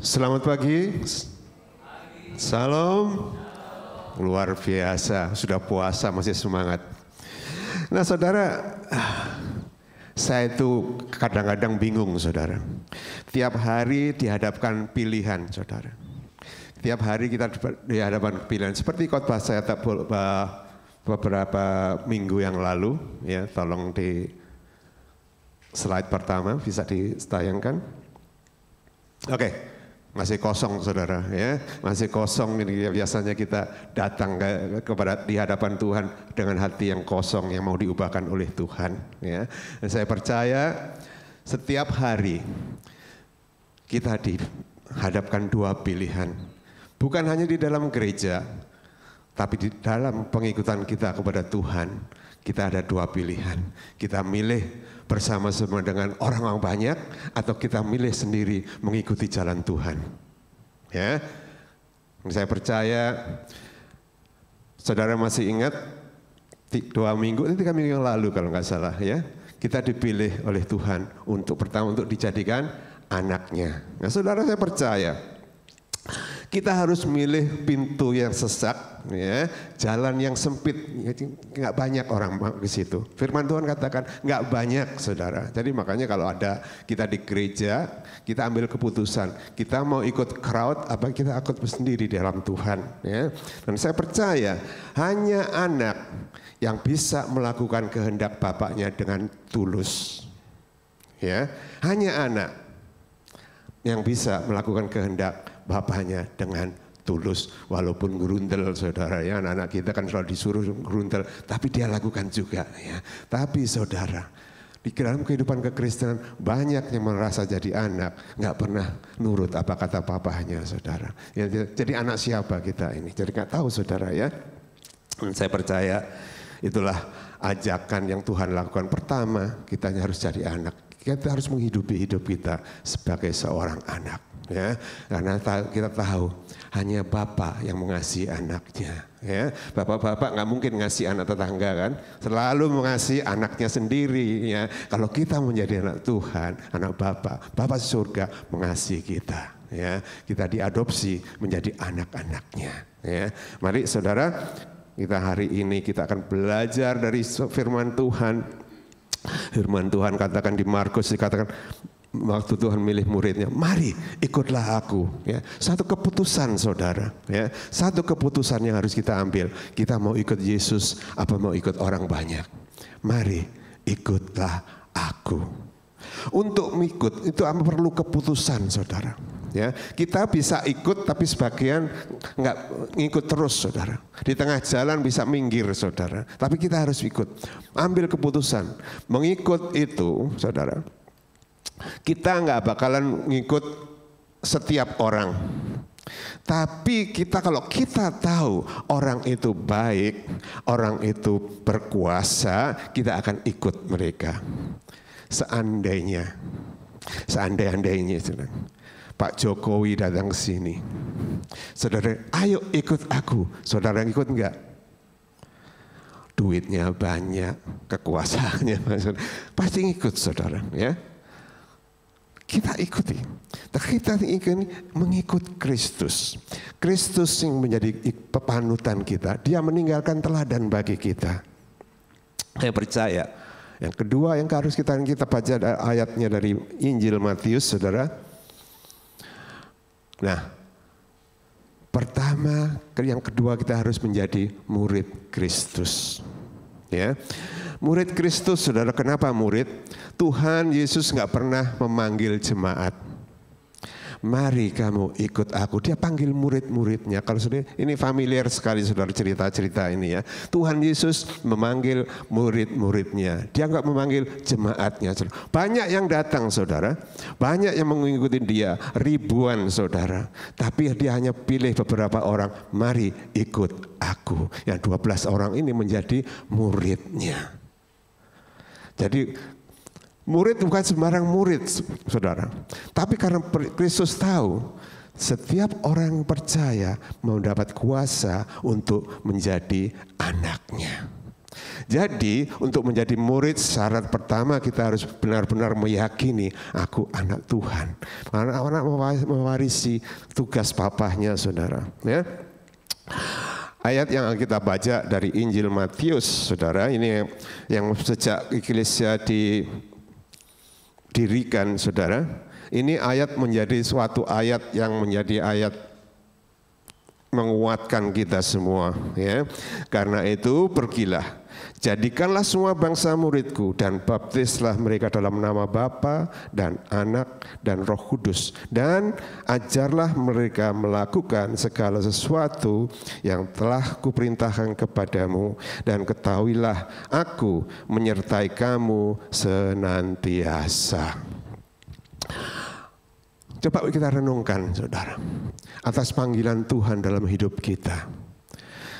Selamat pagi. Salam. Luar biasa, sudah puasa masih semangat. Nah saudara, saya itu kadang-kadang bingung saudara. Tiap hari dihadapkan pilihan saudara. Tiap hari kita dihadapkan pilihan. Seperti khotbah saya beberapa minggu yang lalu, ya tolong di slide pertama bisa ditayangkan. Oke. Masih kosong saudara ya, masih kosong ini biasanya kita datang kepada di hadapan Tuhan dengan hati yang kosong yang mau diubahkan oleh Tuhan ya. Dan saya percaya setiap hari kita dihadapkan dua pilihan, bukan hanya di dalam gereja, tapi di dalam pengikutan kita kepada Tuhan. Kita ada dua pilihan, kita milih bersama-sama dengan orang-orang banyak atau kita milih sendiri mengikuti jalan Tuhan. Ya, saya percaya saudara masih ingat 3 minggu yang lalu kalau nggak salah ya, kita dipilih oleh Tuhan untuk pertama untuk dijadikan anaknya. Nah saudara, saya percaya kita harus milih pintu yang sesak, ya, jalan yang sempit. Nggak banyak orang ke situ. Firman Tuhan katakan nggak banyak, saudara. Jadi makanya kalau ada kita di gereja, kita ambil keputusan. Kita mau ikut crowd, apa kita ikut sendiri di dalam Tuhan. Ya. Dan saya percaya hanya anak yang bisa melakukan kehendak bapaknya dengan tulus. Ya, hanya anak yang bisa melakukan kehendak bapaknya dengan tulus, walaupun gerundel saudara ya, anak-anak kita kan selalu disuruh gerundel, tapi dia lakukan juga ya. Tapi saudara, di dalam kehidupan kekristenan banyak yang merasa jadi anak, nggak pernah nurut apa kata papahnya saudara. Ya, jadi anak siapa kita ini? Jadi nggak tahu saudara ya. Dan saya percaya itulah ajakan yang Tuhan lakukan. Pertama, kita harus jadi anak. Kita harus menghidupi hidup kita sebagai seorang anak. Ya, karena kita tahu hanya Bapa yang mengasihi anaknya. Ya, bapak-bapak nggak mungkin ngasih anak tetangga kan, selalu mengasihi anaknya sendiri. Ya, kalau kita menjadi anak Tuhan, anak Bapa surga mengasihi kita. Ya, kita diadopsi menjadi anak-anaknya. Ya, mari saudara, kita hari ini kita akan belajar dari firman Tuhan. Firman Tuhan katakan di Markus, dikatakan waktu Tuhan milih muridnya, mari ikutlah aku. Ya, satu keputusan saudara. Ya, satu keputusan yang harus kita ambil. Kita mau ikut Yesus apa mau ikut orang banyak? Mari ikutlah aku. Untuk ikut itu perlu keputusan saudara. Ya, kita bisa ikut tapi sebagian nggak ngikut terus saudara. Di tengah jalan bisa minggir saudara. Tapi kita harus ikut. Ambil keputusan. Mengikut itu saudara, kita nggak bakalan ngikut setiap orang. Tapi kalau kita tahu orang itu baik, orang itu berkuasa, kita akan ikut mereka. Seandainya saudara, Pak Jokowi datang ke sini, saudara, ayo ikut aku. Saudara ikut enggak? Duitnya banyak, kekuasaannya banyak, pasti ikut saudara, ya. Kita ikuti, kita ingin mengikut Kristus. Kristus yang menjadi panutan kita. Dia meninggalkan teladan bagi kita. Saya percaya. Yang kedua yang harus kita baca ayatnya dari Injil Matius, saudara. Nah, pertama, yang kedua kita harus menjadi murid Kristus. Ya, murid Kristus, saudara. Kenapa murid? Tuhan Yesus nggak pernah memanggil jemaat. Mari kamu ikut aku. Dia panggil murid-muridnya. Kalau saudara, ini familiar sekali saudara cerita-cerita ini ya. Tuhan Yesus memanggil murid-muridnya. Dia nggak memanggil jemaatnya. Banyak yang datang saudara. Banyak yang mengikuti dia. Ribuan saudara. Tapi dia hanya pilih beberapa orang. Mari ikut aku. Yang 12 orang ini menjadi muridnya. Jadi murid bukan sembarang murid, saudara. Tapi karena Kristus tahu, setiap orang yang percaya mendapat kuasa untuk menjadi anaknya. Jadi untuk menjadi murid syarat pertama kita harus benar-benar meyakini aku anak Tuhan. Anak mewarisi tugas papahnya, saudara. Ya. Ayat yang kita baca dari Injil Matius, saudara, ini yang sejak Eklesia didirikan, saudara. Ini ayat menjadi suatu ayat yang menjadi ayat menguatkan kita semua, ya. Karena itu pergilah, jadikanlah semua bangsa muridku dan baptislah mereka dalam nama Bapa dan Anak dan Roh Kudus, dan ajarlah mereka melakukan segala sesuatu yang telah kuperintahkan kepadamu, dan ketahuilah aku menyertai kamu senantiasa. Coba kita renungkan, saudara, atas panggilan Tuhan dalam hidup kita.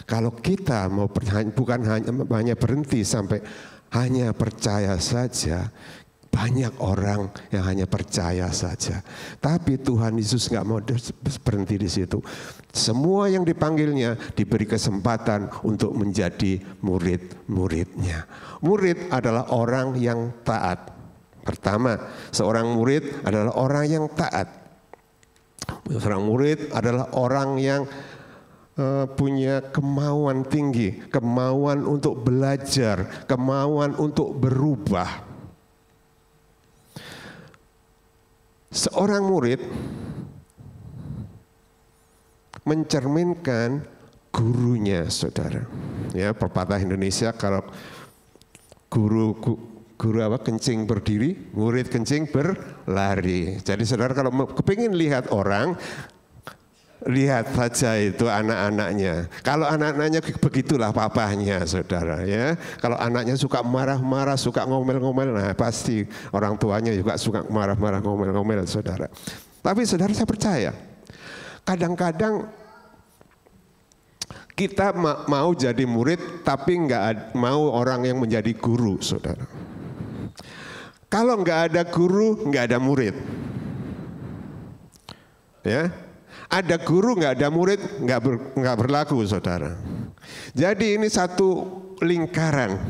Kalau kita mau bukan hanya berhenti sampai hanya percaya saja, banyak orang yang hanya percaya saja. Tapi Tuhan Yesus nggak mau berhenti di situ. Semua yang dipanggilnya diberi kesempatan untuk menjadi murid-muridnya. Murid adalah orang yang taat. Pertama, seorang murid adalah orang yang taat. Seorang murid adalah orang yang punya kemauan tinggi, kemauan untuk belajar, kemauan untuk berubah. Seorang murid mencerminkan gurunya, saudara. Ya, pepatah Indonesia kalau guru apa, kencing berdiri, murid kencing berlari. Jadi saudara kalau kepingin lihat orang, lihat saja itu anak-anaknya. Kalau anak-anaknya begitulah papahnya, saudara, ya. Kalau anaknya suka marah-marah, suka ngomel-ngomel, nah pasti orang tuanya juga suka marah-marah, ngomel-ngomel, saudara. Tapi saudara, saya percaya kadang-kadang kita mau jadi murid, tapi nggak mau orang yang menjadi guru, saudara. Kalau nggak ada guru, nggak ada murid. Ya, ada guru nggak ada murid, nggak berlaku, saudara. Jadi ini satu lingkaran.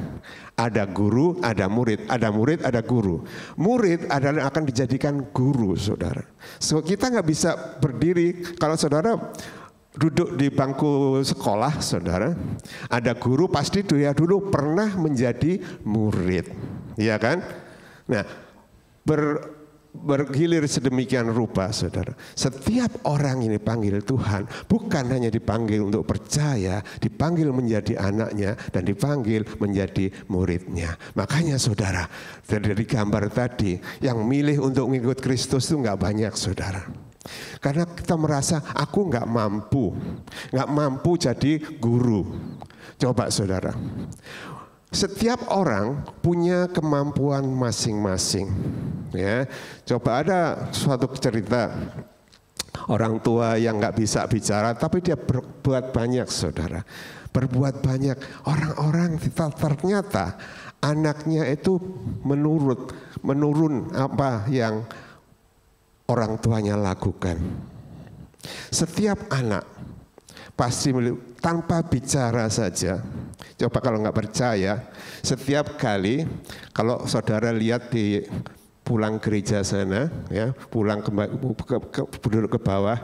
Ada guru, ada murid, ada murid, ada guru. Murid adalah akan dijadikan guru, saudara. So kita nggak bisa berdiri kalau saudara duduk di bangku sekolah, saudara. Ada guru, pasti dia dulu pernah menjadi murid, iya kan? Nah, bergilir sedemikian rupa, saudara. Setiap orang ini panggil Tuhan, bukan hanya dipanggil untuk percaya, dipanggil menjadi anaknya, dan dipanggil menjadi muridnya. Makanya saudara, dari gambar tadi, yang milih untuk mengikut Kristus itu nggak banyak, saudara. Karena kita merasa aku nggak mampu jadi guru. Coba saudara, setiap orang punya kemampuan masing-masing. Ya, coba ada suatu cerita orang tua yang nggak bisa bicara, tapi dia berbuat banyak, saudara. Berbuat banyak. Orang-orang ternyata anaknya itu menurun apa yang orang tuanya lakukan. Setiap anak pasti tanpa bicara saja. Coba kalau nggak percaya, setiap kali kalau saudara lihat di pulang gereja sana, ya, pulang duduk ke bawah,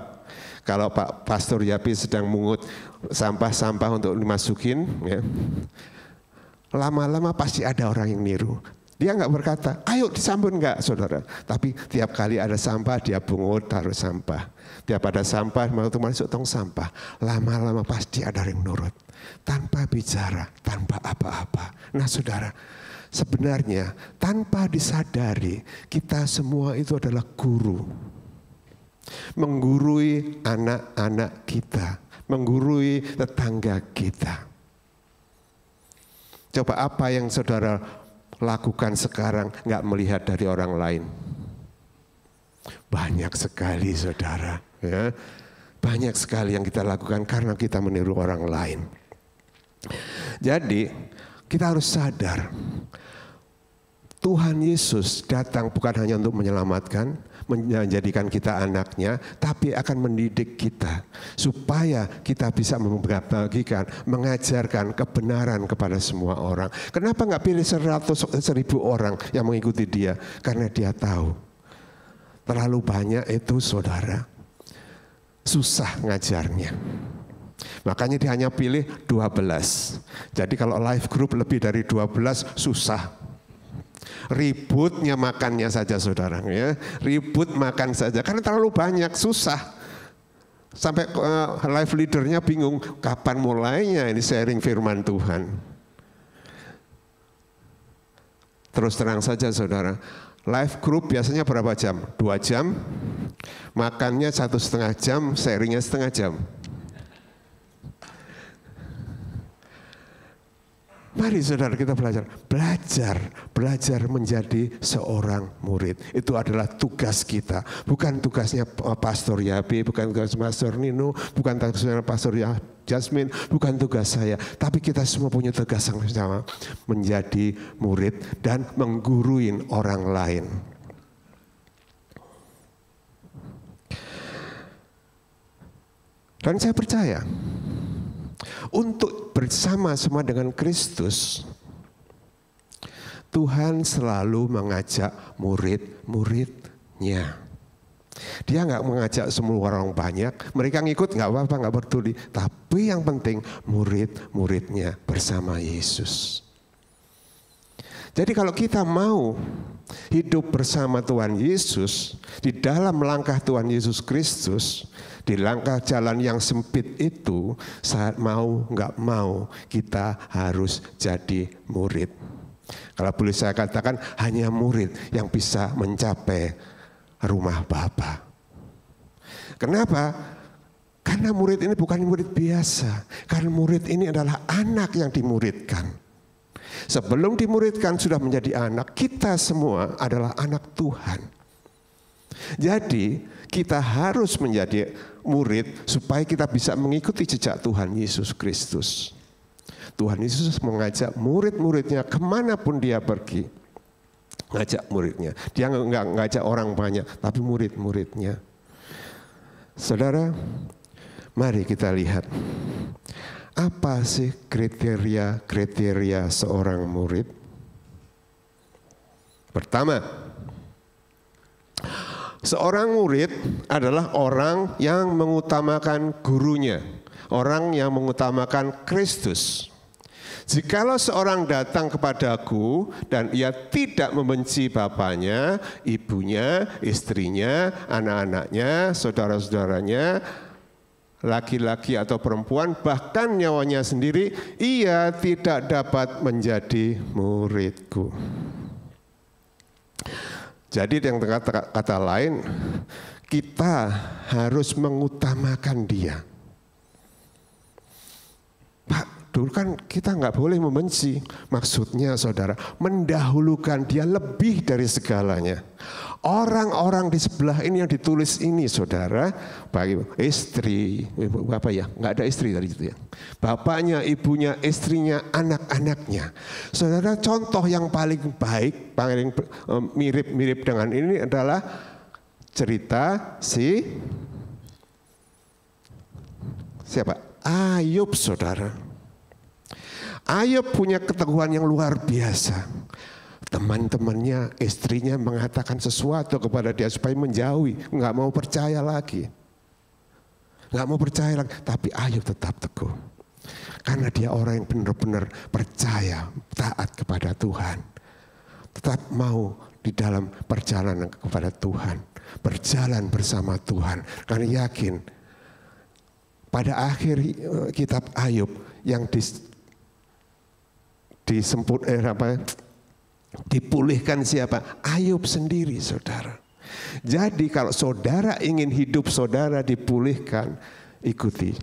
kalau Pak Pastor Yapi sedang mungut sampah-sampah untuk dimasukin, ya, lama-lama pasti ada orang yang niru. Dia nggak berkata, ayo disambut nggak, saudara. Tapi tiap kali ada sampah, dia bungut taruh sampah. Tiap ada sampah, masuk tong sampah. Lama-lama pasti ada yang nurut. Tanpa bicara, tanpa apa-apa. Nah saudara, sebenarnya tanpa disadari, kita semua itu adalah guru. Menggurui anak-anak kita. Menggurui tetangga kita. Coba apa yang saudara lakukan sekarang nggak melihat dari orang lain? Banyak sekali, saudara, ya. Banyak sekali yang kita lakukan karena kita meniru orang lain. Jadi kita harus sadar, Tuhan Yesus datang bukan hanya untuk menyelamatkan, menjadikan kita anaknya, tapi akan mendidik kita supaya kita bisa membagikan, mengajarkan kebenaran kepada semua orang. Kenapa nggak pilih 100.000 orang yang mengikuti dia? Karena dia tahu terlalu banyak itu saudara, susah ngajarnya. Makanya dia hanya pilih 12. Jadi kalau life group lebih dari 12 susah. Ributnya makannya saja saudara, ya. Ribut makan saja karena terlalu banyak, susah. Sampai life leadernya bingung kapan mulainya ini sharing firman Tuhan. Terus terang saja saudara, life group biasanya berapa jam? 2 jam, makannya 1,5 jam, sharingnya 1,5 jam. Mari saudara kita belajar menjadi seorang murid. Itu adalah tugas kita, bukan tugasnya Pastor Yabi, bukan tugas Pastor Nino, bukan tugasnya Pastor Jasmine, bukan tugas saya. Tapi kita semua punya tugas yang sama, menjadi murid dan mengguruin orang lain. Dan saya percaya, untuk bersama-sama dengan Kristus, Tuhan selalu mengajak murid-muridnya. Dia nggak mengajak semua orang banyak, mereka ngikut nggak apa-apa, nggak peduli. Tapi yang penting murid-muridnya bersama Yesus. Jadi kalau kita mau hidup bersama Tuhan Yesus, di dalam langkah Tuhan Yesus Kristus, di langkah jalan yang sempit itu, saat mau nggak mau kita harus jadi murid. Kalau boleh saya katakan, hanya murid yang bisa mencapai rumah Bapa. Kenapa? Karena murid ini bukan murid biasa. Karena murid ini adalah anak yang dimuridkan. Sebelum dimuridkan sudah menjadi anak, kita semua adalah anak Tuhan. Jadi kita harus menjadi murid supaya kita bisa mengikuti jejak Tuhan Yesus Kristus. Tuhan Yesus mengajak murid-muridnya kemanapun dia pergi. Ngajak muridnya. Dia nggak ngajak orang banyak, tapi murid-muridnya. Saudara, mari kita lihat. Apa sih kriteria seorang murid? Pertama, seorang murid adalah orang yang mengutamakan gurunya, orang yang mengutamakan Kristus. Jikalau seorang datang kepadaku dan ia tidak membenci bapaknya, ibunya, istrinya, anak-anaknya, saudara-saudaranya, laki-laki atau perempuan, bahkan nyawanya sendiri, ia tidak dapat menjadi muridku. Jadi yang kata lain, kita harus mengutamakan dia. Pak, dulu kan kita nggak boleh membenci. Maksudnya saudara, mendahulukan dia lebih dari segalanya. Orang-orang di sebelah ini yang ditulis ini saudara, bagi istri, bapak ya, nggak ada istri tadi itu ya. Bapaknya, ibunya, istrinya, anak-anaknya. Saudara, contoh yang paling baik, paling mirip-mirip dengan ini adalah cerita siapa? Ayub saudara. Ayub punya keteguhan yang luar biasa. Teman-temannya, istrinya mengatakan sesuatu kepada dia supaya menjauhi, nggak mau percaya lagi. Nggak mau percaya lagi, tapi Ayub tetap teguh. Karena dia orang yang benar-benar percaya, taat kepada Tuhan. Tetap mau di dalam perjalanan kepada Tuhan. Berjalan bersama Tuhan. Karena yakin, pada akhir kitab Ayub yang dipulihkan siapa? Ayub sendiri saudara. Jadi kalau saudara ingin hidup saudara dipulihkan, ikuti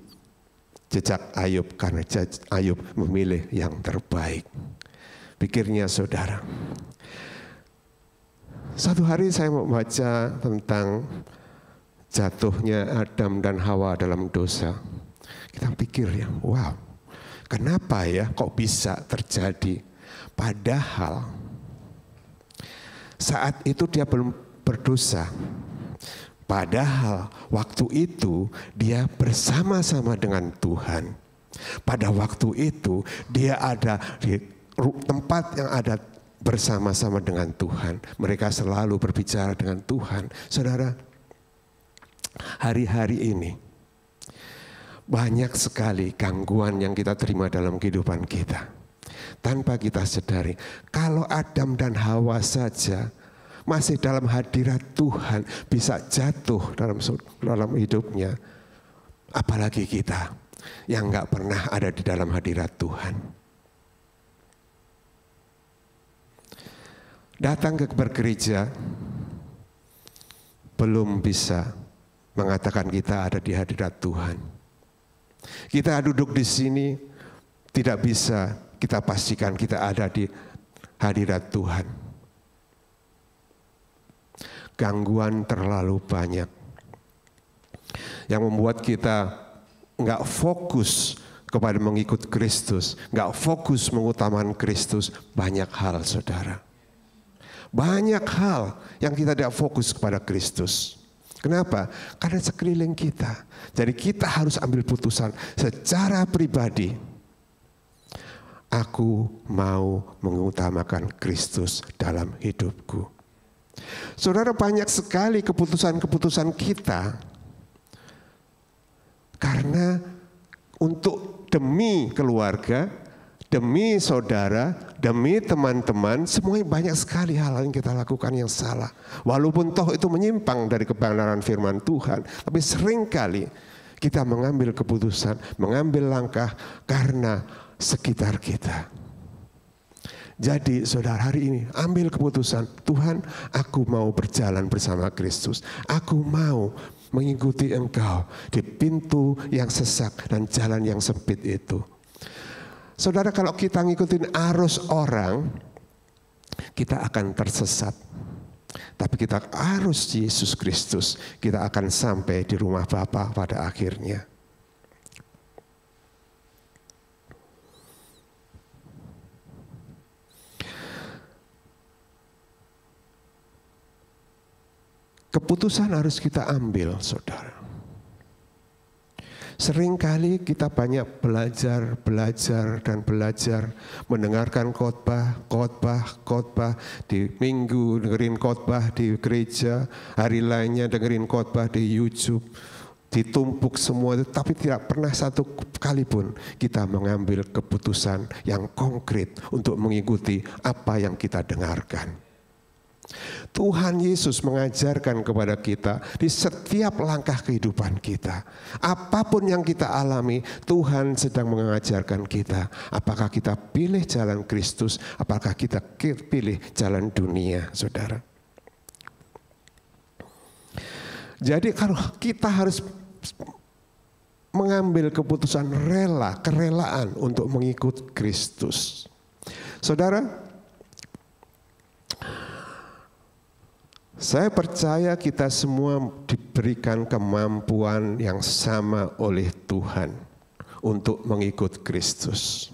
jejak Ayub, karena Ayub memilih yang terbaik. Pikirnya saudara. Satu hari saya mau baca tentang jatuhnya Adam dan Hawa dalam dosa. Kita pikir ya, wow, kenapa ya kok bisa terjadi? Padahal Saat itu dia belum berdosa. Padahal waktu itu dia bersama-sama dengan Tuhan. Pada waktu itu dia ada di tempat yang ada bersama-sama dengan Tuhan. Mereka selalu berbicara dengan Tuhan. Saudara, hari-hari ini banyak sekali gangguan yang kita terima dalam kehidupan kita. Tanpa kita sadari, kalau Adam dan Hawa saja masih dalam hadirat Tuhan bisa jatuh dalam hidupnya, apalagi kita yang gak pernah ada di dalam hadirat Tuhan. Datang ke bergereja belum bisa mengatakan kita ada di hadirat Tuhan. Kita duduk di sini tidak bisa kita pastikan kita ada di hadirat Tuhan. Gangguan terlalu banyak yang membuat kita nggak fokus kepada mengikut Kristus, nggak fokus mengutamakan Kristus. Banyak hal, saudara, banyak hal yang kita tidak fokus kepada Kristus. Kenapa? Karena sekeliling kita. Jadi kita harus ambil putusan secara pribadi. Aku mau mengutamakan Kristus dalam hidupku. Saudara, banyak sekali keputusan-keputusan kita karena untuk demi keluarga, demi saudara, demi teman-teman, semuanya banyak sekali hal yang kita lakukan yang salah. Walaupun toh itu menyimpang dari kebenaran firman Tuhan, tapi seringkali kita mengambil keputusan, mengambil langkah karena sekitar kita. Jadi saudara, hari ini ambil keputusan, Tuhan, aku mau berjalan bersama Kristus. Aku mau mengikuti Engkau di pintu yang sesak dan jalan yang sempit itu. Saudara, kalau kita ngikutin arus orang, kita akan tersesat. Tapi kita arus Yesus Kristus, kita akan sampai di rumah Bapa pada akhirnya. Keputusan harus kita ambil, saudara. Seringkali kita banyak belajar mendengarkan khotbah di minggu, dengerin khotbah di gereja, hari lainnya dengerin khotbah di YouTube, ditumpuk semua itu, tapi tidak pernah satu kali pun kita mengambil keputusan yang konkret untuk mengikuti apa yang kita dengarkan. Tuhan Yesus mengajarkan kepada kita di setiap langkah kehidupan kita. Apapun yang kita alami, Tuhan sedang mengajarkan kita. Apakah kita pilih jalan Kristus, apakah kita pilih jalan dunia, saudara. Jadi kalau kita harus mengambil keputusan kerelaan untuk mengikut Kristus. Saudara, saya percaya kita semua diberikan kemampuan yang sama oleh Tuhan untuk mengikut Kristus.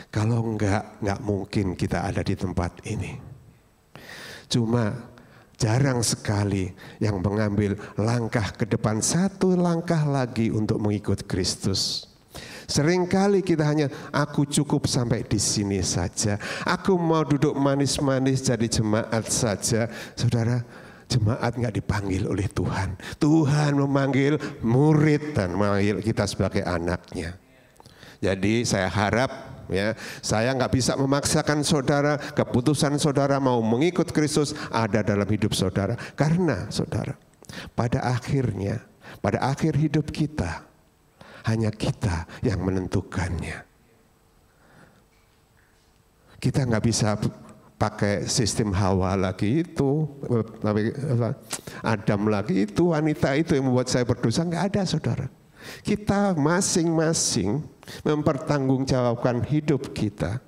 Kalau enggak mungkin kita ada di tempat ini. Cuma jarang sekali yang mengambil langkah ke depan, satu langkah lagi untuk mengikut Kristus. Seringkali kita hanya, aku cukup sampai di sini saja. Aku mau duduk manis-manis jadi jemaat saja. Saudara, jemaat nggak dipanggil oleh Tuhan. Tuhan memanggil murid dan memanggil kita sebagai anaknya. Jadi saya harap ya, saya nggak bisa memaksakan saudara, keputusan saudara mau mengikut Kristus ada dalam hidup saudara. Karena saudara, pada akhirnya, pada akhir hidup kita, hanya kita yang menentukannya. Kita nggak bisa pakai sistem Hawa lagi itu, Adam lagi itu, wanita itu yang membuat saya berdosa. Nggak ada, saudara. Kita masing-masing mempertanggungjawabkan hidup kita.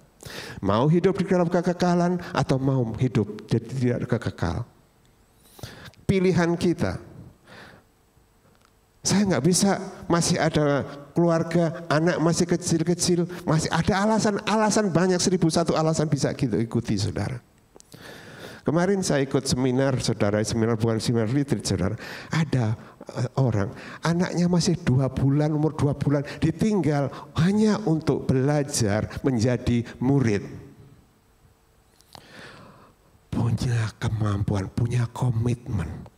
Mau hidup di dalam kekekalan atau mau hidup tidak kekekal. Pilihan kita. Saya nggak bisa, masih ada keluarga, anak masih kecil-kecil, masih ada alasan banyak, 1001 alasan bisa kita ikuti, saudara. Kemarin saya ikut seminar, saudara, seminar bukan seminar retreat, saudara. Ada orang, anaknya masih 2 bulan, umur 2 bulan, ditinggal hanya untuk belajar menjadi murid. Punya kemampuan, punya komitmen.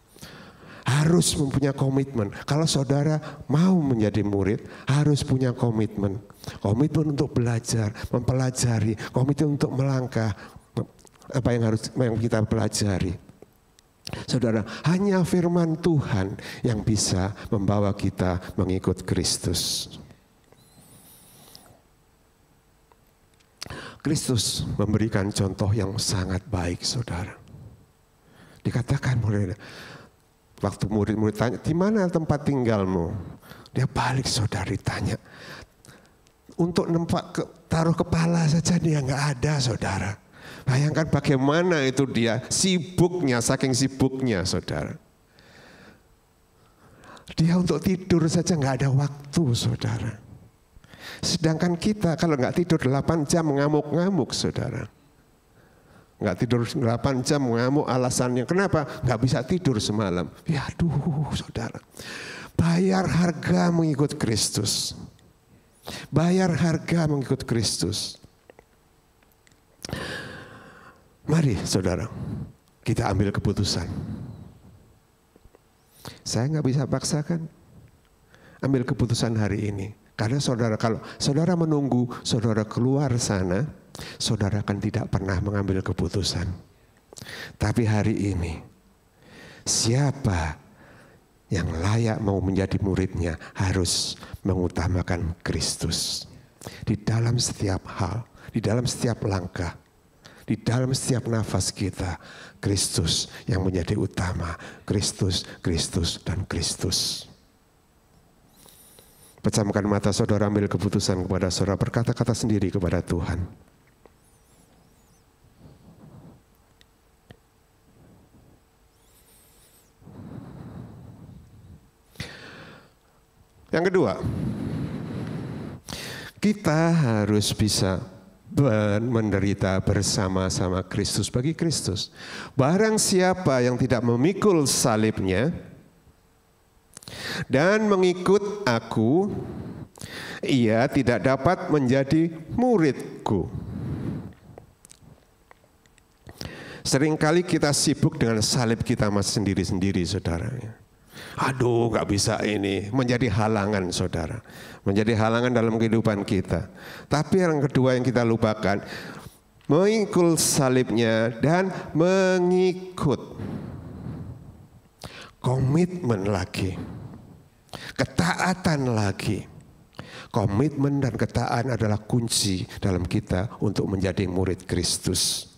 Harus mempunyai komitmen. Kalau saudara mau menjadi murid, harus punya komitmen. Komitmen untuk belajar, mempelajari, komitmen untuk melangkah. Apa yang kita pelajari. Saudara, hanya firman Tuhan yang bisa membawa kita mengikut Kristus. Kristus memberikan contoh yang sangat baik, saudara. Dikatakan murid, waktu murid-murid tanya, di mana tempat tinggalmu? Dia balik, saudara, ditanya. Untuk taruh kepala saja dia nggak ada, saudara. Bayangkan bagaimana itu dia sibuknya, saking sibuknya, saudara. Dia untuk tidur saja nggak ada waktu, saudara. Sedangkan kita kalau nggak tidur 8 jam ngamuk-ngamuk, saudara. Nggak tidur 8 jam ngamuk, alasannya kenapa? Nggak bisa tidur semalam. Ya aduh, saudara. Bayar harga mengikut Kristus. Bayar harga mengikut Kristus. Mari saudara, kita ambil keputusan. Saya nggak bisa paksakan. Ambil keputusan hari ini. Karena saudara, kalau saudara menunggu saudara keluar sana, saudara akan tidak pernah mengambil keputusan. Tapi hari ini, siapa yang layak mau menjadi muridnya harus mengutamakan Kristus. Di dalam setiap hal, di dalam setiap langkah. Di dalam setiap nafas kita, Kristus yang menjadi utama. Kristus, Kristus, dan Kristus. Pejamkan mata saudara, ambil keputusan kepada saudara, berkata-kata sendiri kepada Tuhan. Yang kedua, kita harus bisa menderita bersama-sama Kristus bagi Kristus. Barang siapa yang tidak memikul salibnya dan mengikut aku, ia tidak dapat menjadi muridku. Seringkali kita sibuk dengan salib kita sendiri-sendiri, saudara. Aduh, gak bisa ini, menjadi halangan, saudara. Menjadi halangan dalam kehidupan kita. Tapi yang kedua yang kita lupakan, mengikul salibnya dan mengikut. Komitmen lagi. Ketaatan lagi. Komitmen dan ketaatan adalah kunci dalam kita untuk menjadi murid Kristus.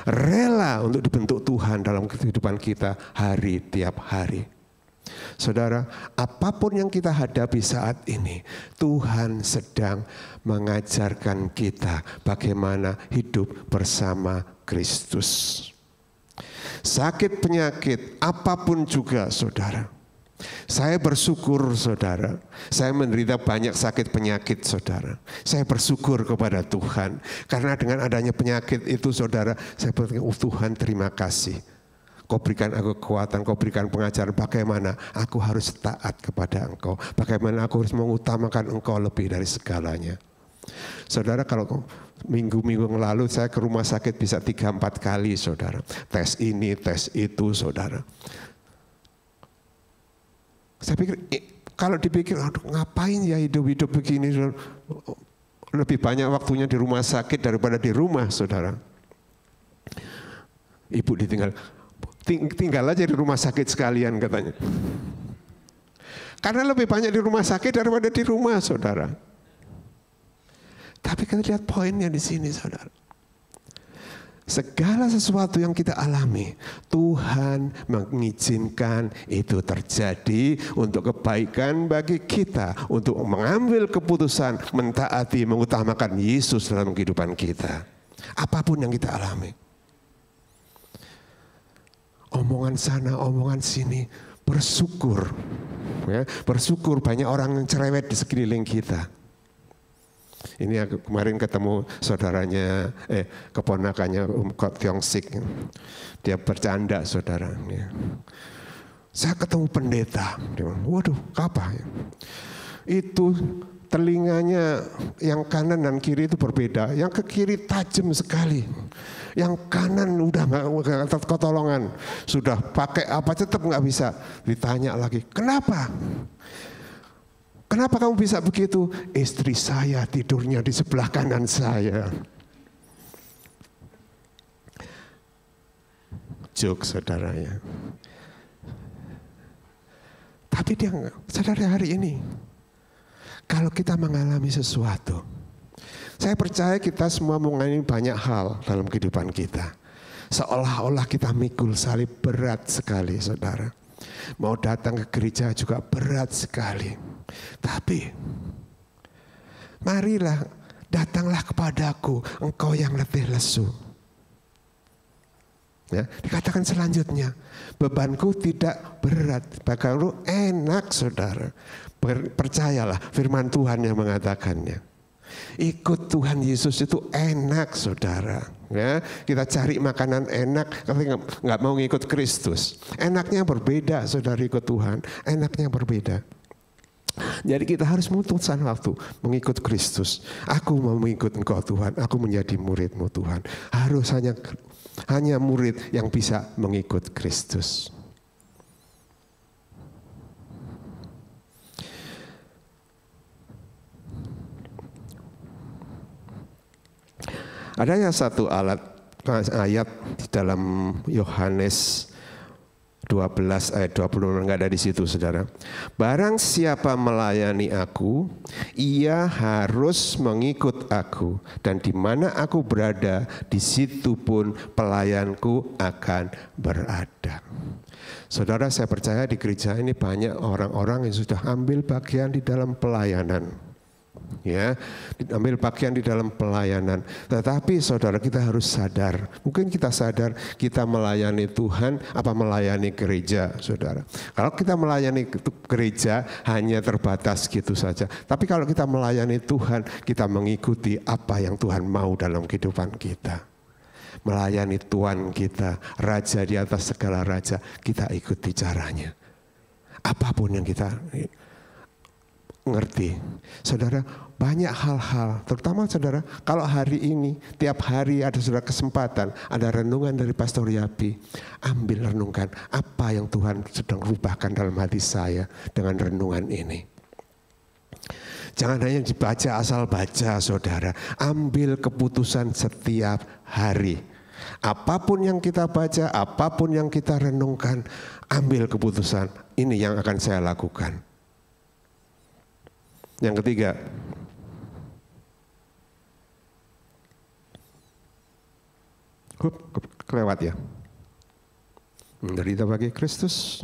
Rela untuk dibentuk Tuhan dalam kehidupan kita hari tiap hari. Saudara, apapun yang kita hadapi saat ini, Tuhan sedang mengajarkan kita bagaimana hidup bersama Kristus. Sakit penyakit, apapun juga, saudara. Saya bersyukur, saudara. Saya menderita banyak sakit penyakit, saudara. Saya bersyukur kepada Tuhan. Karena dengan adanya penyakit itu, saudara, saya berkata, Tuhan terima kasih. Kau berikan aku kekuatan, kau berikan pengajaran bagaimana aku harus taat kepada Engkau. Bagaimana aku harus mengutamakan Engkau lebih dari segalanya. Saudara, kalau minggu-minggu yang lalu saya ke rumah sakit bisa 3-4 kali, saudara. Tes ini, tes itu, saudara. Saya pikir, kalau dipikir, aduh, ngapain ya hidup-hidup begini. Lebih banyak waktunya di rumah sakit daripada di rumah, saudara. Ibu ditinggal. Tinggal aja di rumah sakit sekalian katanya. Karena lebih banyak di rumah sakit daripada di rumah, saudara. Tapi kita lihat poinnya di sini, saudara. Segala sesuatu yang kita alami, Tuhan mengizinkan itu terjadi untuk kebaikan bagi kita, untuk mengambil keputusan, mentaati, mengutamakan Yesus dalam kehidupan kita. Apapun yang kita alami. Omongan sana, omongan sini, bersyukur. Ya, bersyukur banyak orang yang cerewet di sekeliling kita. Ini aku kemarin ketemu saudaranya, keponakannya Kok Tiong Sik. Dia bercanda saudara. Saya ketemu pendeta. Dia bilang, waduh, apa ya? Itu telinganya yang kanan dan kiri itu berbeda. Yang ke kiri tajam sekali. Yang kanan udah nggak ketolongan. Sudah pakai apa tetap nggak bisa. Ditanya lagi, kenapa? Kenapa kamu bisa begitu? Istri saya tidurnya di sebelah kanan saya. Joke saudara ya. Tapi dia enggak, saudara hari ini. Kalau kita mengalami sesuatu. Saya percaya kita semua mengalami banyak hal dalam kehidupan kita. Seolah-olah kita mikul salib berat sekali saudara. Mau datang ke gereja juga berat sekali. Tapi marilah datanglah kepadaku engkau yang letih lesu. Ya, dikatakan selanjutnya, bebanku tidak berat, bagiku enak saudara. Percayalah firman Tuhan yang mengatakannya. Ikut Tuhan Yesus itu enak saudara. Ya, kita cari makanan enak, tapi nggak mau ngikut Kristus. Enaknya berbeda saudara ikut Tuhan, enaknya berbeda. Jadi kita harus memutuskan waktu mengikut Kristus. Aku mau mengikut Engkau Tuhan, aku menjadi murid-Mu Tuhan. Harus hanya murid yang bisa mengikut Kristus. Adanya satu ayat di dalam Yohanes 12 ayat 20 enggak ada di situ saudara. Barang siapa melayani aku, ia harus mengikut aku, dan di mana aku berada, di situ pun pelayanku akan berada. Saudara, saya percaya di gereja ini banyak orang-orang yang sudah ambil bagian di dalam pelayanan. Ya, ambil bagian di dalam pelayanan. Tetapi saudara, kita harus sadar. Mungkin kita sadar kita melayani Tuhan apa melayani gereja, saudara. Kalau kita melayani gereja hanya terbatas gitu saja. Tapi kalau kita melayani Tuhan, kita mengikuti apa yang Tuhan mau dalam kehidupan kita. Melayani Tuhan kita, Raja di atas segala raja, kita ikuti caranya. Apapun yang kita ngerti, saudara, banyak hal-hal, terutama saudara, kalau hari ini, tiap hari ada saudara kesempatan, ada renungan dari Pastor Yapi, ambil renungkan apa yang Tuhan sedang rubahkan dalam hati saya dengan renungan ini. Jangan hanya dibaca asal baca saudara, ambil keputusan setiap hari. Apapun yang kita baca, apapun yang kita renungkan, ambil keputusan, ini yang akan saya lakukan. Yang ketiga, kelewat ya. Menderita bagi Kristus.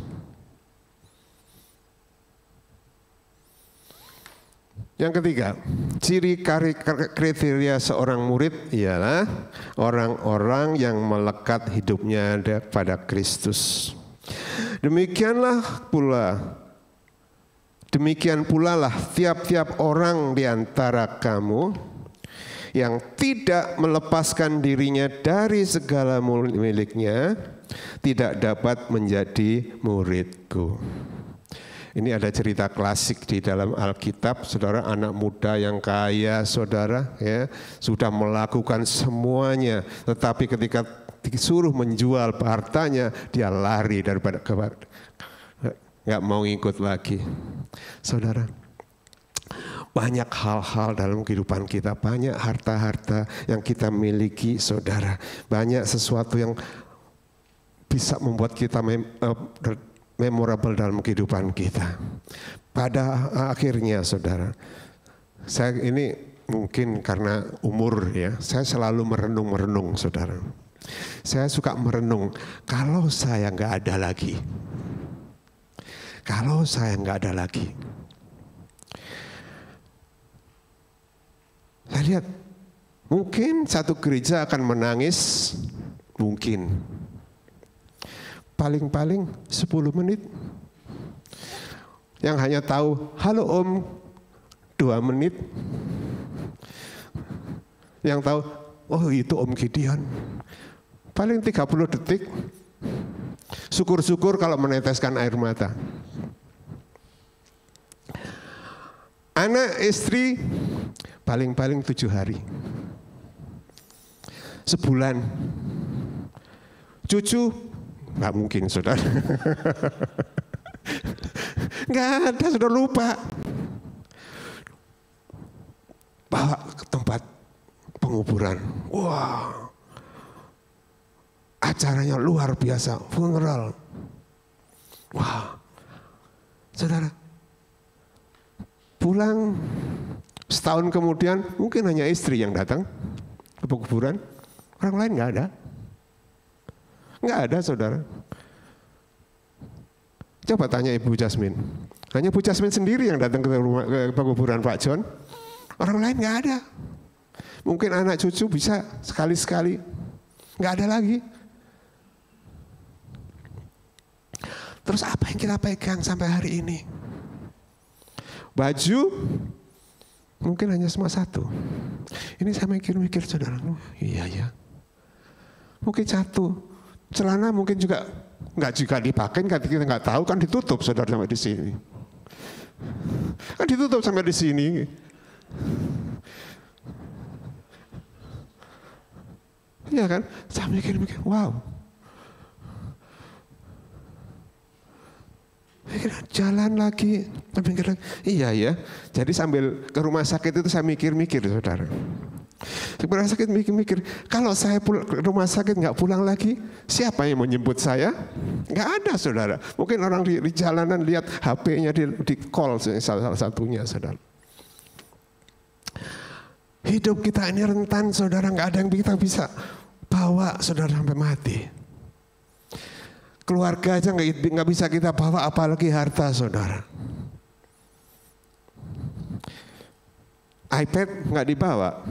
Yang ketiga, ciri kriteria seorang murid ialah orang-orang yang melekat hidupnya pada Kristus. Demikian pula lah tiap-tiap orang di antara kamu yang tidak melepaskan dirinya dari segala miliknya tidak dapat menjadi muridku. Ini ada cerita klasik di dalam Alkitab, saudara, anak muda yang kaya, saudara, ya, sudah melakukan semuanya, tetapi ketika disuruh menjual hartanya, dia lari daripada nggak mau ngikut lagi. Saudara, banyak hal-hal dalam kehidupan kita, banyak harta-harta yang kita miliki, saudara. Banyak sesuatu yang bisa membuat kita memorable dalam kehidupan kita. Pada akhirnya, saudara, saya ini mungkin karena umur ya, saya selalu merenung, saudara. Saya suka merenung, kalau saya nggak ada lagi. Kalau saya nggak ada lagi. Saya lihat, mungkin satu gereja akan menangis, mungkin. Paling-paling 10 menit. Yang hanya tahu, halo om, 2 menit. Yang tahu, oh itu Om Gideon. Paling 30 detik, syukur-syukur kalau meneteskan air mata. Anak, istri, paling-paling 7 hari. Sebulan. Cucu, nggak mungkin saudara. Nggak ada, sudah lupa. Bawa ke tempat penguburan. Wah, acaranya luar biasa, funeral. Wah, saudara, pulang setahun kemudian mungkin hanya istri yang datang ke penguburan, orang lain nggak ada. Nggak ada saudara. Coba tanya Ibu Jasmine. Hanya Bu Jasmine sendiri yang datang ke penguburan Pak John. Orang lain nggak ada. Mungkin anak cucu bisa sekali-sekali. Nggak ada lagi. Terus apa yang kita pegang sampai hari ini? Baju mungkin hanya cuma satu. Ini saya mikir-mikir saudara. Iya ya. Mungkin satu. Celana mungkin juga nggak juga dipakai, kita nggak tahu, kan ditutup saudara sampai di sini. Kan ditutup sampai di sini. Iya kan? Saya mikir-mikir, wow. Jalan lagi, mikir lagi. Iya ya. Jadi sambil ke rumah sakit itu saya mikir-mikir saudara. Di rumah sakit mikir-mikir, kalau saya pulang ke rumah sakit nggak pulang lagi, siapa yang menjemput saya? Nggak ada saudara. Mungkin orang di jalanan lihat HP-nya di call salah satunya saudara. Hidup kita ini rentan saudara, nggak ada yang kita bisa bawa saudara sampai mati. Keluarga aja nggak bisa kita bawa, apalagi harta saudara. iPad nggak dibawa.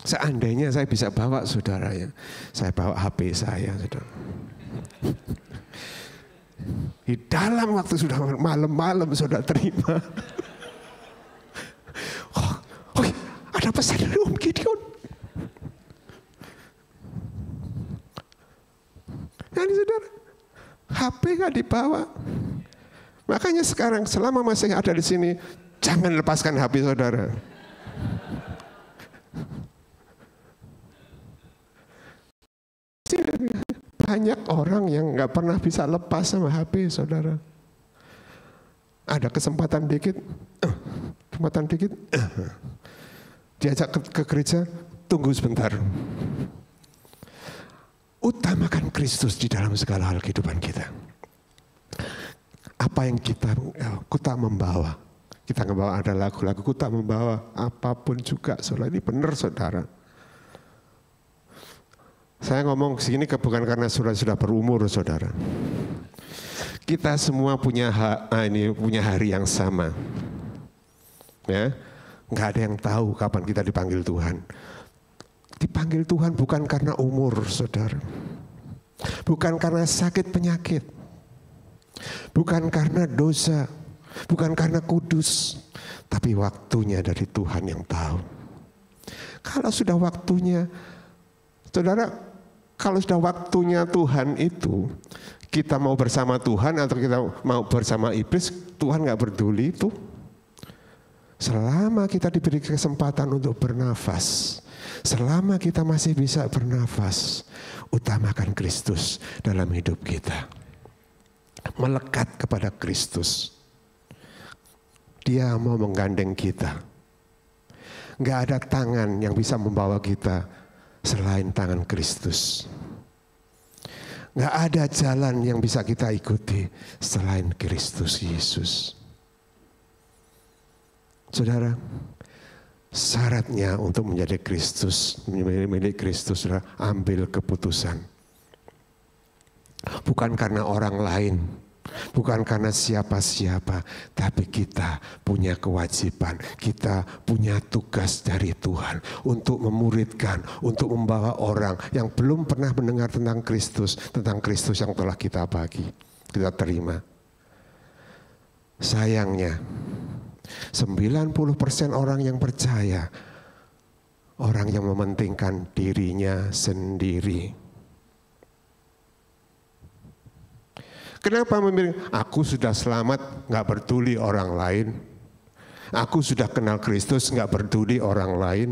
Seandainya saya bisa bawa saudara ya, saya bawa HP saya saudara. Di dalam waktu sudah malam-malam saudara terima. Oh, ada pesan dari Om Gideon. Jadi saudara, HP nggak dibawa. Makanya sekarang selama masih ada di sini, jangan lepaskan HP saudara. Banyak orang yang nggak pernah bisa lepas sama HP saudara. Ada kesempatan dikit, diajak ke gereja, tunggu sebentar. Utamakan Kristus di dalam segala hal kehidupan kita. Apa yang kita membawa. Kita membawa ada lagu-lagu, kita membawa apapun juga. Saudara, ini benar saudara. Saya ngomong sini bukan karena sudah berumur saudara. Kita semua punya hari yang sama. Ya, nggak ada yang tahu kapan kita dipanggil Tuhan. Dipanggil Tuhan bukan karena umur saudara. Bukan karena sakit penyakit. Bukan karena dosa. Bukan karena kudus. Tapi waktunya dari Tuhan yang tahu. Kalau sudah waktunya, saudara, kalau sudah waktunya Tuhan itu, kita mau bersama Tuhan atau kita mau bersama iblis, Tuhan nggak peduli itu. Selama kita diberi kesempatan untuk bernafas, selama kita masih bisa bernafas, utamakan Kristus dalam hidup kita. Melekat kepada Kristus. Dia mau menggandeng kita. Nggak ada tangan yang bisa membawa kita selain tangan Kristus. Nggak ada jalan yang bisa kita ikuti selain Kristus Yesus. Saudara, syaratnya untuk menjadi Kristus, milik Kristus, saudara, ambil keputusan. Bukan karena orang lain, bukan karena siapa-siapa, tapi kita punya kewajiban, kita punya tugas dari Tuhan untuk memuridkan, untuk membawa orang yang belum pernah mendengar tentang Kristus yang telah kita bagi, kita terima. Sayangnya, 90% orang yang percaya orang yang mementingkan dirinya sendiri. Kenapa memilih? Aku sudah selamat, nggak peduli orang lain. Aku sudah kenal Kristus, nggak peduli orang lain.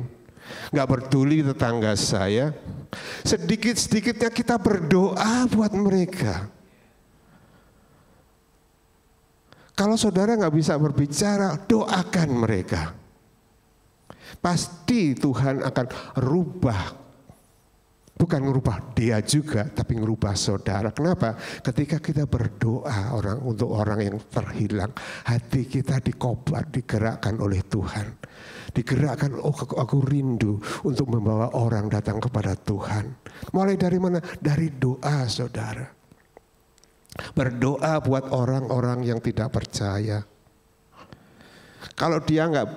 Nggak peduli tetangga saya. Sedikit-sedikitnya kita berdoa buat mereka. Kalau saudara nggak bisa berbicara, doakan mereka. Pasti Tuhan akan rubah. Bukan ngerubah dia juga, tapi ngerubah saudara. Kenapa? Ketika kita berdoa untuk orang yang terhilang, hati kita dikobar, digerakkan oleh Tuhan. Digerakkan, aku rindu untuk membawa orang datang kepada Tuhan. Mulai dari mana? Dari doa, saudara. Berdoa buat orang-orang yang tidak percaya. Kalau dia nggak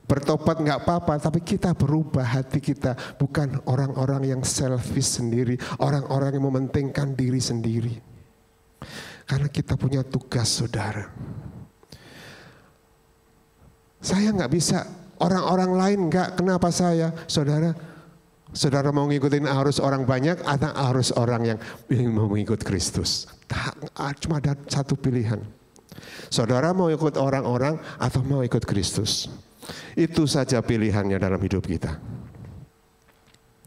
bertobat nggak apa-apa, tapi kita berubah hati kita, bukan orang-orang yang selfish sendiri, orang-orang yang mementingkan diri sendiri. Karena kita punya tugas, saudara. Saya nggak bisa, orang-orang lain nggak, kenapa saya? Saudara mau ngikutin arus orang banyak atau arus orang yang mau mengikut Kristus? Cuma ada satu pilihan. Saudara mau ikut orang-orang atau mau ikut Kristus? Itu saja pilihannya dalam hidup kita.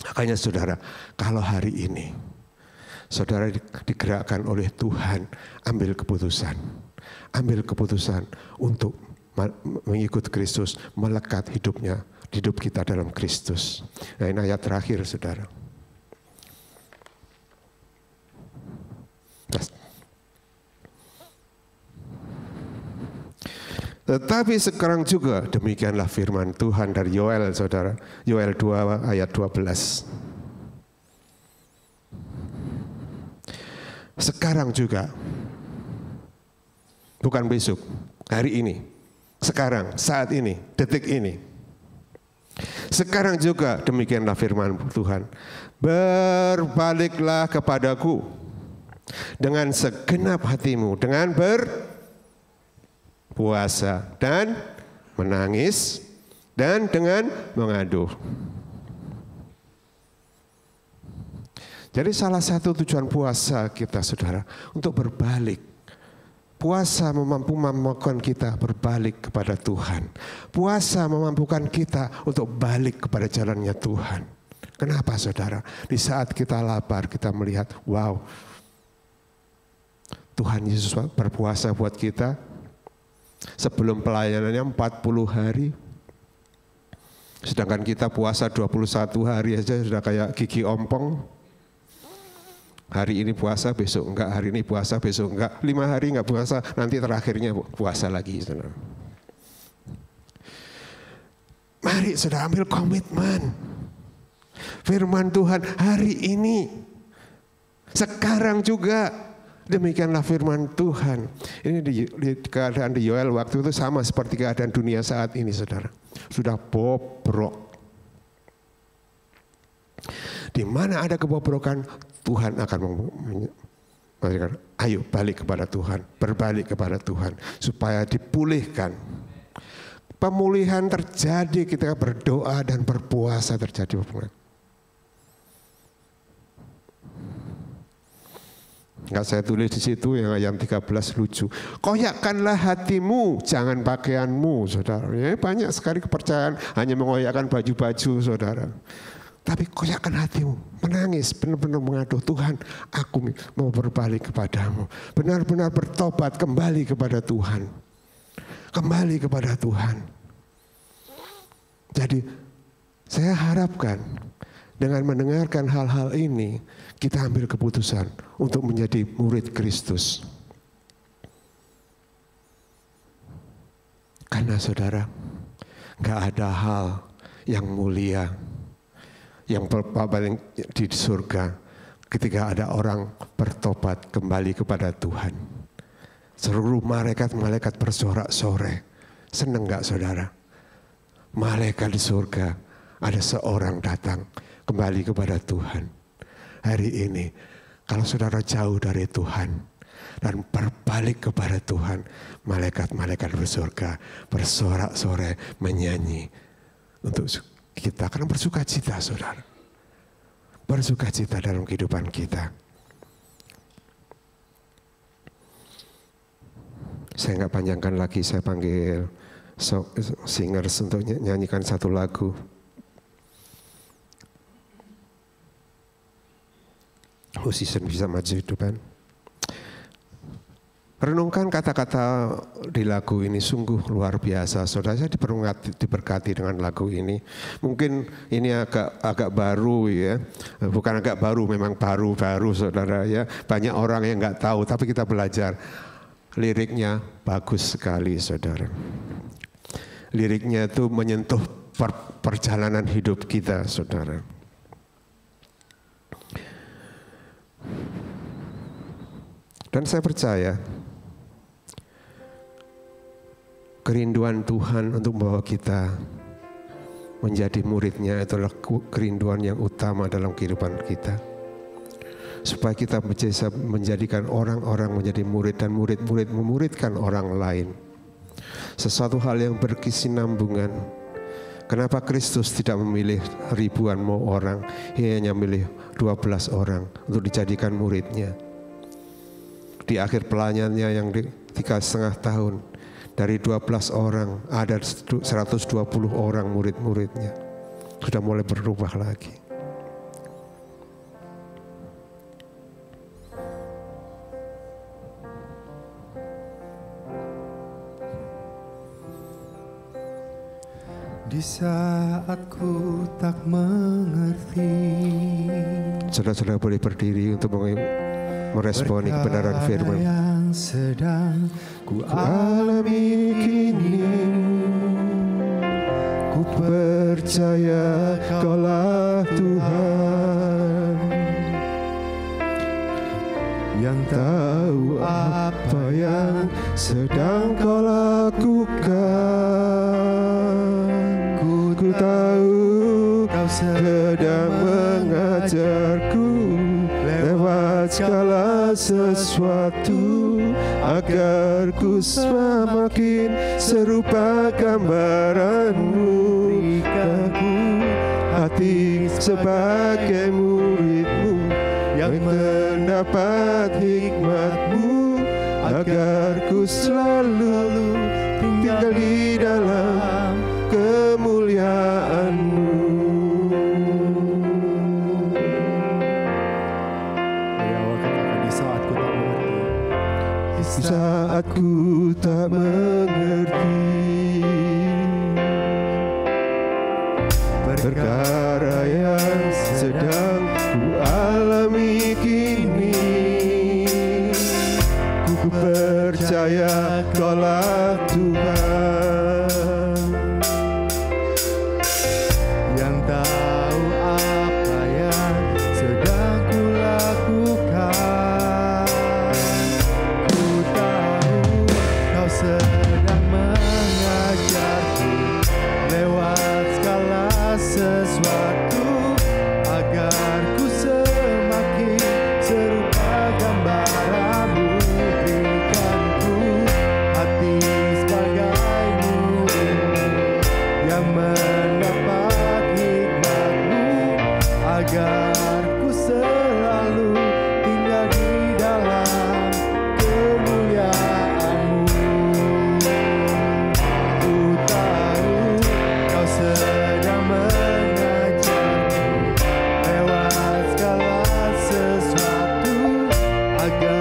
Makanya saudara, kalau hari ini saudara digerakkan oleh Tuhan, ambil keputusan. Ambil keputusan untuk mengikut Kristus, melekat hidup kita dalam Kristus. Nah, ini ayat terakhir, saudara. Tetapi sekarang juga demikianlah firman Tuhan dari Yoel, saudara. Yoel 2 ayat 12. Sekarang juga, bukan besok, hari ini, sekarang, saat ini, detik ini. Sekarang juga demikianlah firman Tuhan. Berbaliklah kepadaku dengan segenap hatimu, dengan berpuasa dan menangis dan dengan mengaduh. Jadi salah satu tujuan puasa kita, saudara, untuk berbalik. Puasa memampukan kita berbalik kepada Tuhan. Puasa memampukan kita untuk balik kepada jalannya Tuhan. Kenapa, saudara? Di saat kita lapar, kita melihat, wow, Tuhan Yesus berpuasa buat kita. Sebelum pelayanannya 40 hari. Sedangkan kita puasa 21 hari aja sudah kayak gigi ompong. Hari ini puasa, besok enggak. Hari ini puasa, besok enggak. 5 hari enggak puasa, nanti terakhirnya puasa lagi. Saudara. Mari saudara ambil komitmen. Firman Tuhan hari ini. Sekarang juga. Demikianlah firman Tuhan. Ini di keadaan di Yoel waktu itu sama seperti keadaan dunia saat ini, saudara. Sudah bobrok. Di mana ada kebobrokan, Tuhan akan mengatakan, ayo balik kepada Tuhan, berbalik kepada Tuhan, supaya dipulihkan. Pemulihan terjadi ketika berdoa dan berpuasa terjadi. Enggak, saya tulis di situ yang ayat 13 lucu. Koyakkanlah hatimu, jangan pakaianmu, saudara. Ya, banyak sekali kepercayaan hanya mengoyakkan baju-baju, saudara. Tapi koyakkan hatimu, menangis, benar-benar mengaduh, Tuhan, aku mau berbalik kepadamu. Benar-benar bertobat kembali kepada Tuhan. Kembali kepada Tuhan. Jadi saya harapkan dengan mendengarkan hal-hal ini, kita ambil keputusan untuk menjadi murid Kristus. Karena saudara, gak ada hal yang mulia, yang paling di surga ketika ada orang bertobat kembali kepada Tuhan. Seluruh malaikat-malaikat bersorak-sorai. Senang gak saudara? Malaikat di surga ada seorang datang kembali kepada Tuhan. Hari ini kalau saudara jauh dari Tuhan dan berbalik kepada Tuhan, malaikat-malaikat di surga bersorak-sorai menyanyi untuk kita akan bersuka cita, saudara. Bersuka cita dalam kehidupan kita. Saya nggak panjangkan lagi, saya panggil singers untuk nyanyikan satu lagu. Musician bisa maju depan. Renungkan kata-kata di lagu ini, sungguh luar biasa. Saudara, saya diberkati dengan lagu ini. Mungkin ini agak baru ya, bukan agak baru, memang baru saudara ya. Banyak orang yang nggak tahu, tapi kita belajar. Liriknya bagus sekali, saudara. Liriknya itu menyentuh perjalanan hidup kita, saudara. Dan saya percaya kerinduan Tuhan untuk membawa kita menjadi muridnya itulah kerinduan yang utama dalam kehidupan kita. Supaya kita bisa menjadikan orang-orang menjadi murid dan murid-murid memuridkan orang lain. Sesuatu hal yang berkesinambungan. Kenapa Kristus tidak memilih ribuan orang, Ia hanya memilih 12 orang untuk dijadikan muridnya. Di akhir pelayanannya yang 3,5 tahun, dari 12 orang ada 120 orang murid-muridnya. Sudah mulai berubah lagi. Di saat ku tak mengerti. Saudara-saudara boleh berdiri untuk meresponi kebenaran firman. Yang sedang ku alami kini, ku percaya Kaulah Tuhan yang tahu apa yang sedang Kau lakukan. Ku tahu Kau sedang mengajarku lewat segala sesuatu, agar ku semakin serupa gambaran-Mu. Berikan ku hati sebagai murid-Mu yang mendapat hikmat-Mu, agar ku selalu tinggal di dalam kemuliaan-Mu. Saat ku tak mengerti perkara yang sedang ku alami kini, ku percaya Kaulah Tuhan yang tahu apa yang sedang ku lakukan. Sedang mengajarku lewat segala sesuatu, agar ku semakin serupa gambaran-Mu. Berikan ku hati sebagai murid-Mu yang mendapat hikmat-Mu, agar ku selalu tinggal di dalam kemuliaan. Sedang mengajarku lewat segala sesuatu, agar